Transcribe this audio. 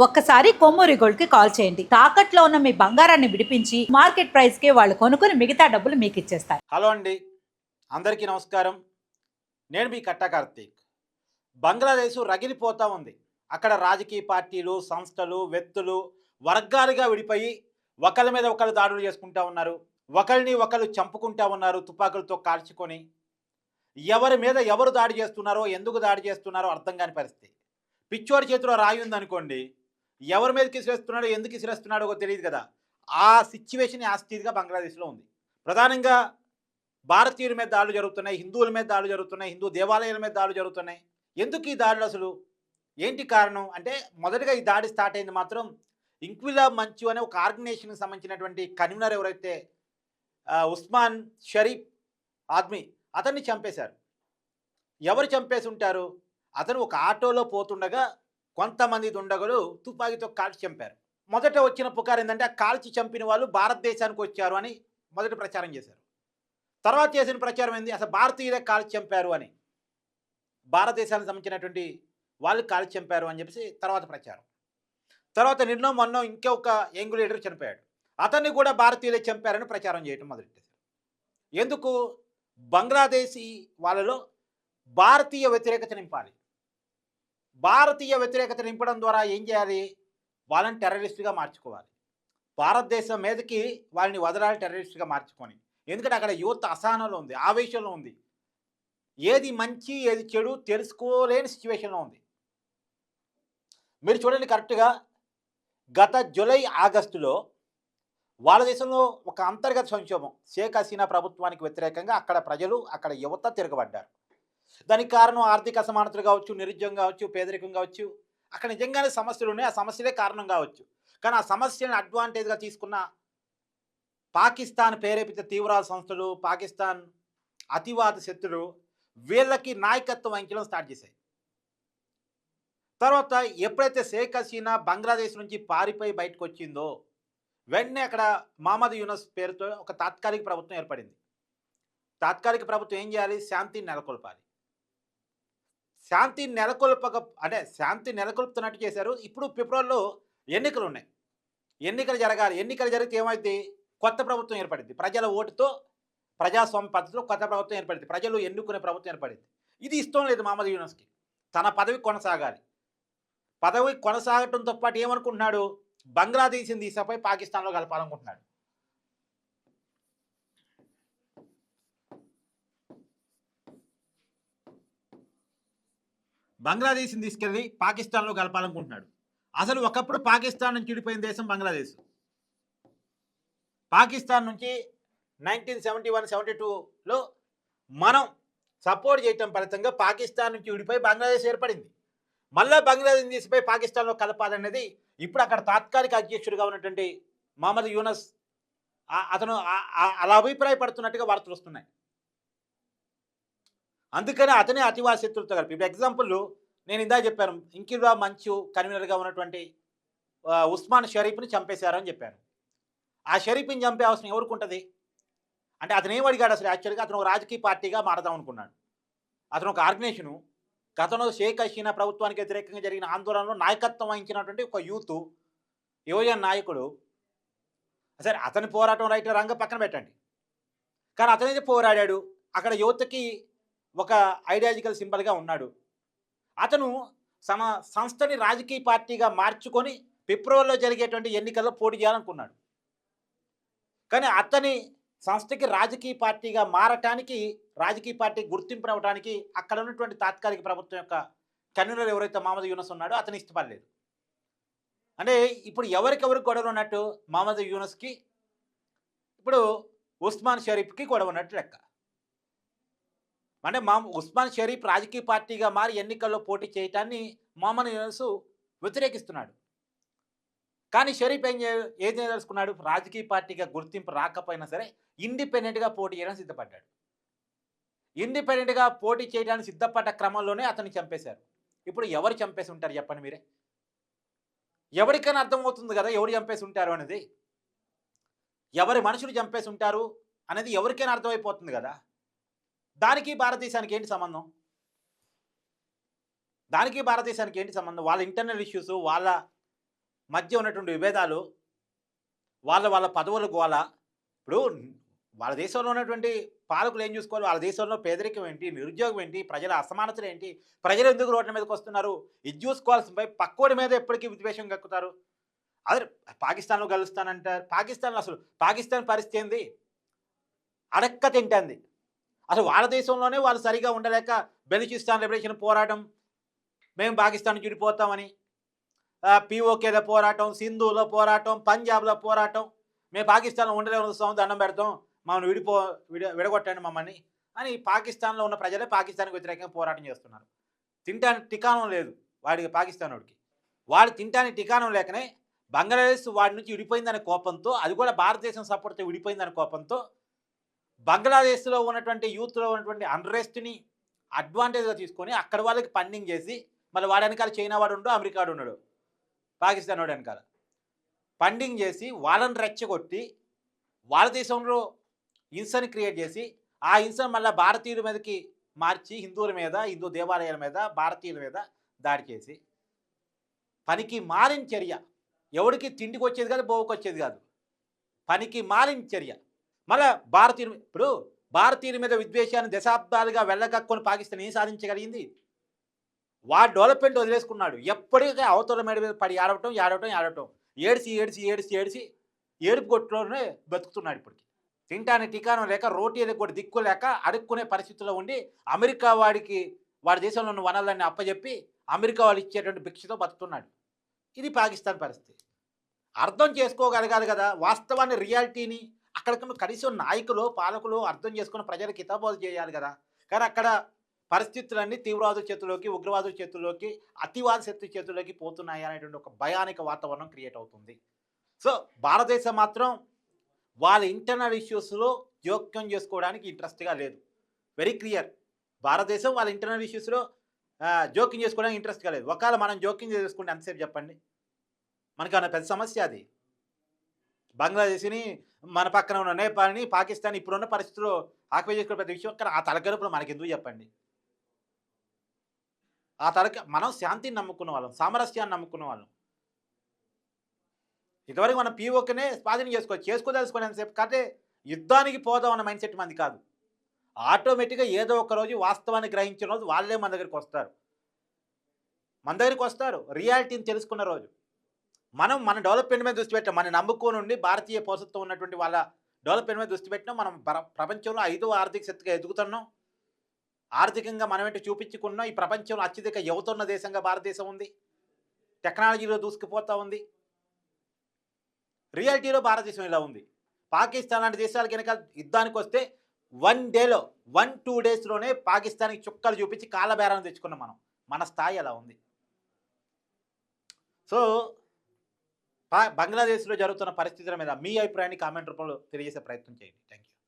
ఒక్కసారి కొమ్మూరి గోల్డ్ కి కాల్ చేయండి. తాకట్లో ఉన్న మీ బంగారాన్ని విడిపించి మార్కెట్ ప్రైస్ కి వాళ్ళు కొనుక్కుని మిగతా డబ్బులు మీకు ఇచ్చేస్తారు. హలో అండి, అందరికీ నమస్కారం. నేను మీ కట్టా కార్తీక్. బంగ్లాదేశ్ రగిలిపోతూ ఉంది. అక్కడ రాజకీయ పార్టీలు, సంస్థలు, వ్యక్తులు వర్గాలుగా విడిపోయి ఒకరి మీద ఒకరు దాడులు చేసుకుంటూ ఉన్నారు. ఒకరిని ఒకరు చంపుకుంటూ ఉన్నారు తుపాకులతో కాల్చుకొని. ఎవరి మీద ఎవరు దాడి చేస్తున్నారో, ఎందుకు దాడి చేస్తున్నారో అర్థం కాని పరిస్థితి. పిచ్చోడి చేతిలో రాయి ఉందనుకోండి, ఎవరి మీదకి ఇసిరేస్తున్నాడో, ఎందుకు ఇసిరేస్తున్నాడో తెలియదు కదా. ఆ సిచ్యువేషన్, ఆ స్థితిగా బంగ్లాదేశ్లో ఉంది. ప్రధానంగా భారతీయుల మీద దాడులు జరుగుతున్నాయి, హిందువుల మీద దాడులు జరుగుతున్నాయి, హిందూ దేవాలయాల మీద దాడులు జరుగుతున్నాయి. ఎందుకు ఈ దాడులు అసలు? ఏంటి కారణం అంటే, మొదటగా ఈ దాడి స్టార్ట్ అయింది మాత్రం ఇంక్విలాబ్ మంచు అనే ఒక ఆర్గనైజేషన్కి సంబంధించినటువంటి కన్వీనర్ ఎవరైతే ఉస్మాన్ షరీఫ్ ఆద్మీ, అతన్ని చంపేశారు. ఎవరు చంపేసి ఉంటారు? అతను ఒక ఆటోలో పోతుండగా కొంతమంది దుండగులు తుపాకీతో కాల్చి చంపారు. మొదట వచ్చిన పుకారు ఏంటంటే, ఆ కాల్చి చంపిన వాళ్ళు భారతదేశానికి వచ్చారు అని మొదటి ప్రచారం చేశారు. తర్వాత చేసిన ప్రచారం ఏంది, అసలు భారతీయులే కాల్చి చంపారు అని, భారతదేశానికి సంబంధించినటువంటి వాళ్ళు కాల్చి చంపారు అని చెప్పేసి తర్వాత ప్రచారం. తర్వాత నిన్నో మొన్నో ఇంకొక యంగ్ లీడర్ చనిపోయాడు, అతన్ని కూడా భారతీయులే చంపారని ప్రచారం చేయడం మొదలెట్టారు. ఎందుకు? బంగ్లాదేశీ వాళ్ళలో భారతీయ వ్యతిరేకత నింపాలి. భారతీయ వ్యతిరేకత నింపడం ద్వారా ఏం చేయాలి? వాళ్ళని టెర్రరిస్టుగా మార్చుకోవాలి. భారతదేశం మీదకి వాళ్ళని వదలాలి టెర్రరిస్టుగా మార్చుకొని. ఎందుకంటే అక్కడ యువత అసహనంలో ఉంది, ఆవేశంలో ఉంది. ఏది మంచి ఏది చెడు తెలుసుకోలేని సిచ్యువేషన్లో ఉంది. మీరు చూడండి, కరెక్ట్గా గత జూలై ఆగస్టులో వాళ్ళ దేశంలో ఒక అంతర్గత సంక్షోభం, షేక్ హసీనా ప్రభుత్వానికి వ్యతిరేకంగా అక్కడ ప్రజలు, అక్కడ యువత తిరగబడ్డారు. దానికి కారణం ఆర్థిక అసమానతలు కావచ్చు, నిరుద్యోగం కావచ్చు, పేదరికం కావచ్చు. అక్కడ నిజంగానే సమస్యలు ఉన్నాయి, ఆ సమస్యలే కారణం కావచ్చు. కానీ ఆ సమస్యలను అడ్వాంటేజ్గా తీసుకున్న పాకిస్తాన్ ప్రేరేపిత తీవ్రవాద సంస్థలు, పాకిస్తాన్ అతివాద శక్తులు వీళ్ళకి నాయకత్వం వహించడం స్టార్ట్ చేశాయి. తర్వాత ఎప్పుడైతే షేక్ హసీనా బంగ్లాదేశ్ నుంచి పారిపోయి బయటకు వచ్చిందో, వెంటనే అక్కడ మహమ్మద్ యూనస్ పేరుతో ఒక తాత్కాలిక ప్రభుత్వం ఏర్పడింది. తాత్కాలిక ప్రభుత్వం ఏం చేయాలి? శాంతిని నెలకొల్పాలి. శాంతి నెలకొల్పుతున్నట్టు చేశారు. ఇప్పుడు ఫిబ్రవరిలో ఎన్నికలు ఉన్నాయి. ఎన్నికలు జరగాలి. ఎన్నికలు జరిగితే ఏమైంది? కొత్త ప్రభుత్వం ఏర్పడింది. ప్రజల ఓటుతో, ప్రజాస్వామ్య పద్ధతిలో కొత్త ప్రభుత్వం ఏర్పడింది. ప్రజలు ఎన్నుకునే ప్రభుత్వం ఏర్పడింది. ఇది ఇష్టం లేదు మహమ్మద్ యూనస్కి. తన పదవి కొనసాగాలి. పదవి కొనసాగటంతో పాటు ఏమనుకుంటున్నాడు? బంగ్లాదేశ్ని తీసుకుపోయి పాకిస్తాన్లో కలపాలనుకుంటున్నాడు. బంగ్లాదేశ్ని తీసుకెళ్ళి పాకిస్తాన్లో కలపాలనుకుంటున్నాడు. అసలు ఒకప్పుడు పాకిస్తాన్ నుంచి విడిపోయిన దేశం బంగ్లాదేశ్. పాకిస్తాన్ నుంచి 1971-72లో మనం సపోర్ట్ చేయటం ఫలితంగా పాకిస్తాన్ నుంచి విడిపోయి బంగ్లాదేశ్ ఏర్పడింది. మళ్ళీ బంగ్లాదేశ్ తీసిపోయి పాకిస్తాన్లో కలపాలనేది ఇప్పుడు అక్కడ తాత్కాలిక అధ్యక్షుడిగా ఉన్నటువంటి మహమ్మద్ యూనస్ అతను అలా అభిప్రాయపడుతున్నట్టుగా వార్తలు వస్తున్నాయి. అందుకని అతనే అతివాద శత్రువులతో కలిపి, ఇప్పుడు ఎగ్జాంపుల్ నేను ఇందా చెప్పాను, ఇంక్విలాబ్ మంచు కన్వీనర్గా ఉన్నటువంటి ఉస్మాన్ షరీఫ్ని చంపేశారని చెప్పాను. ఆ షరీఫ్ని చంపే అవసరం ఎవరికి ఉంటుంది? అంటే అతను ఏం అడిగాడు అసలు? యాక్చువల్గా అతను ఒక రాజకీయ పార్టీగా మారదాం అనుకున్నాడు. అతను ఒక ఆర్గనైజేషను, గతంలో షేక్ హసీనా ప్రభుత్వానికి వ్యతిరేకంగా జరిగిన ఆందోళనలో నాయకత్వం వహించినటువంటి ఒక యువజన నాయకుడు. సరే, అతని పోరాటం రైట్ రంగ పక్కన పెట్టండి, కానీ అతనైతే పోరాడాడు, అక్కడ యువతకి ఒక ఐడియాలజికల్ సింబల్గా ఉన్నాడు. అతను తమ సంస్థని రాజకీయ పార్టీగా మార్చుకొని ఫిబ్రవరిలో జరిగేటువంటి ఎన్నికల్లో పోటీ చేయాలనుకున్నాడు. కానీ అతని సంస్థకి రాజకీయ పార్టీగా మారటానికి, రాజకీయ పార్టీ గుర్తింపునవ్వడానికి అక్కడ ఉన్నటువంటి తాత్కాలిక ప్రభుత్వం యొక్క కన్వీనర్ ఎవరైతే మహమ్మద్ యూనస్ ఉన్నాడో అతను ఇష్టపడలేదు. అంటే ఇప్పుడు ఎవరికెవరికి గొడవలు ఉన్నట్టు? మహమ్మద్ యూనస్కి, ఇప్పుడు ఉస్మాన్ షరీఫ్కి గొడవ ఉన్నట్టు లెక్క. అంటే ఉస్మాన్ షరీఫ్ రాజకీయ పార్టీగా మారి ఎన్నికల్లో పోటీ చేయటాన్ని మహమ్మద్ యూనస్ వ్యతిరేకిస్తున్నాడు. కానీ షరీఫ్ ఏం తెలుసుకున్నాడు? రాజకీయ పార్టీగా గుర్తింపు రాకపోయినా సరే ఇండిపెండెంట్గా పోటీ చేయడానికి సిద్ధపడ్డాడు. ఇండిపెండెంట్గా పోటీ చేయడానికి సిద్ధపడ్డ క్రమంలోనే అతన్ని చంపేశారు. ఇప్పుడు ఎవరు చంపేసి ఉంటారు చెప్పండి మీరే? ఎవరికైనా అర్థమవుతుంది కదా ఎవరు చంపేసి ఉంటారు అనేది. ఎవరి మనుషులు చంపేసి ఉంటారు అనేది ఎవరికైనా అర్థమైపోతుంది కదా. దానికి భారతదేశానికి ఏంటి సంబంధం? దానికి భారతదేశానికి ఏంటి సంబంధం? వాళ్ళ ఇంటర్నల్ ఇష్యూస్, వాళ్ళ మధ్య ఉన్నటువంటి విభేదాలు, వాళ్ళ వాళ్ళ పదవుల గోల. ఇప్పుడు వాళ్ళ దేశంలో ఉన్నటువంటి పాలకులు ఏం చూసుకోవాలి? వాళ్ళ దేశంలో పేదరికం ఏంటి? నిరుద్యోగం ఏంటి? ప్రజల అసమానతలు ఏంటి? ప్రజలు ఎందుకు రోడ్ల మీదకి వస్తున్నారు? ఇది చూసుకోవాల్సిన పోయి పక్కోడి మీద ఎప్పటికీ విద్వేషం కక్కుతారు. అదే పాకిస్తాన్‌లో కలుస్తానంటారు. పాకిస్తాన్‌లో అసలు పాకిస్తాన్ పరిస్థితి ఏంది? అడక్క తింటాంది. అసలు వాళ్ళ దేశంలోనే వాళ్ళు సరిగ్గా ఉండలేక బెలూచిస్తాన్ లిబరేషన్ పోరాటం, మేము పాకిస్తాన్ నుంచి విడిపోతామని, పీఓకేలో పోరాటం, సింధులో పోరాటం, పంజాబ్‌లో పోరాటం, మేము పాకిస్తాన్‌లో ఉండలేము స్వామి దండం పెడతాం, మమ్మల్ని విడగొట్టండి మమ్మల్ని అని పాకిస్తాన్‌లో ఉన్న ప్రజలే పాకిస్తాన్‌కి వ్యతిరేకంగా పోరాటం చేస్తున్నారు. తినటానికి టికాణం లేదు వాడికి, పాకిస్తానోడికి. వాడు తినటానికి టికాణం లేకనే బంగ్లాదేశ్ వాడి నుంచి విడిపోయిందనే కోపంతో, అది కూడా భారతదేశం సపోర్ట్‌తో విడిపోయిందనే కోపంతో బంగ్లాదేశ్‌లో ఉన్నటువంటి యూత్‌లో ఉన్నటువంటి అన్రెస్ట్‌ని అడ్వాంటేజ్‌గా తీసుకొని అక్కడ వాళ్ళకి ఫండింగ్ చేసి, మళ్ళీ వాడి వెనకాల చైనా వాడుండు, అమెరికా వాడున్నాడు, పాకిస్తాన్ వాడి వెనకాల ఫండింగ్ చేసి వాళ్ళని రెచ్చగొట్టి వాళ్ళ దేశంలో హింసని క్రియేట్ చేసి, ఆ హింసను మళ్ళీ భారతీయుల మీదకి మార్చి హిందువుల మీద, హిందూ దేవాలయాల మీద, భారతీయుల మీద దాడి చేసి పనికి మాలిన చర్య. ఎవడికి తిండికొచ్చేది కాదు, బోవుకొచ్చేది కాదు. పనికి మాలిన చర్య. మళ్ళా భారతీయుల మీద విద్వేషాన్ని దశాబ్దాలుగా వెళ్ళగక్కొని పాకిస్తాన్ ఏం సాధించగలిగింది? వాడు డెవలప్మెంట్ వదిలేసుకున్నాడు. ఎప్పటికీ అవతల మేడ మీద పడి ఏడవటం, ఏడిసి ఏడుపు కొట్టులోనే బతుకుతున్నాడు ఇప్పటికి. తినటానికి టికాణం లేక, రోటీలకు కూడా దిక్కు లేక అడుక్కునే పరిస్థితిలో ఉండి, అమెరికా వాడి దేశంలో ఉన్న వనరులన్నీ అప్పజెప్పి అమెరికా వాళ్ళు ఇచ్చేటువంటి భిక్షతో బతుకుతున్నాడు. ఇది పాకిస్తాన్ పరిస్థితి. అర్థం చేసుకోగలగాలి కదా వాస్తవాన్ని, రియాలిటీని. అక్కడికి కనీసం నాయకులు, పాలకులు అర్థం చేసుకుని ప్రజలకు హితబోధ చేయాలి కదా. కానీ అక్కడ పరిస్థితులన్నీ తీవ్రవాదుల చేతుల్లోకి, ఉగ్రవాదుల చేతుల్లోకి, అతివాద శక్తి చేతుల్లోకి పోతున్నాయి అనేటువంటి ఒక భయానక వాతావరణం క్రియేట్ అవుతుంది. సో భారతదేశం మాత్రం వాళ్ళ ఇంటర్నల్ ఇష్యూస్లో జోక్యం చేసుకోవడానికి ఇంట్రెస్ట్గా లేదు. Very clear. భారతదేశం వాళ్ళ ఇంటర్నల్ ఇష్యూస్లో జోక్యం చేసుకోవడానికి ఇంట్రెస్ట్గా లేదు. ఒకవేళ మనం జోక్యం చేసుకుంటే ఎంతసేపు చెప్పండి? మనకన్నా పెద్ద సమస్య అది. బంగ్లాదేశ్ని, మన పక్కన ఉన్న నేపాల్ని, పాకిస్తాన్ ఇప్పుడున్న పరిస్థితుల్లో ఆక్యుపై చేసుకునే పెద్ద విషయం. కానీ ఆ తలకరుపులో మనకెందుకు చెప్పండి? మనం శాంతిని నమ్ముకున్న వాళ్ళం, సామరస్యాన్ని నమ్ముకున్న వాళ్ళం. ఇదివరకు మనం పీఓకేనే స్వాధీనం చేసుకోదలుచుకోండి ఎంతసేపు. కాకపోతే యుద్ధానికి పోదాం అన్న మైండ్ సెట్ మంది కాదు. ఆటోమేటిక్గా ఏదో ఒక రోజు వాస్తవాన్ని గ్రహించిన రోజు వాళ్ళే మన దగ్గరికి వస్తారు. రియాలిటీని తెలుసుకున్న రోజు. మన డెవలప్మెంట్ మీద దృష్టి పెట్టాం. మన నమ్ముకోని ఉండి భారతీయ పౌరసత్వం ఉన్నటువంటి వాళ్ళ డెవలప్మెంట్ మీద దృష్టి పెట్టినాం. మనం ప్రపంచంలో 5వ ఆర్థిక శక్తిగా ఎదుగుతున్నాం. ఆర్థికంగా మనమేంటి చూపించుకున్నాం. ఈ ప్రపంచంలో అత్యధిక యువత ఉన్న దేశంగా భారతదేశం ఉంది. టెక్నాలజీలో దూసుకుపోతూ ఉంది. రియాలిటీలో భారతదేశం ఇలా ఉంది. పాకిస్తాన్ లాంటి దేశాలు కనుక యుద్ధానికి వస్తే 1-2 డేస్లోనే పాకిస్తాన్కి చుక్కలు చూపించి కాళ్ళబేరాన్ని తెచ్చుకున్నాం. మన స్థాయి అలా ఉంది. సో బంగ్లాదేశ్లో జరుగుతున్న పరిస్థితుల మీద మీ అభిప్రాయాన్ని కామెంట్ రూపంలో తెలియజేసే ప్రయత్నం చేయండి. Thank you.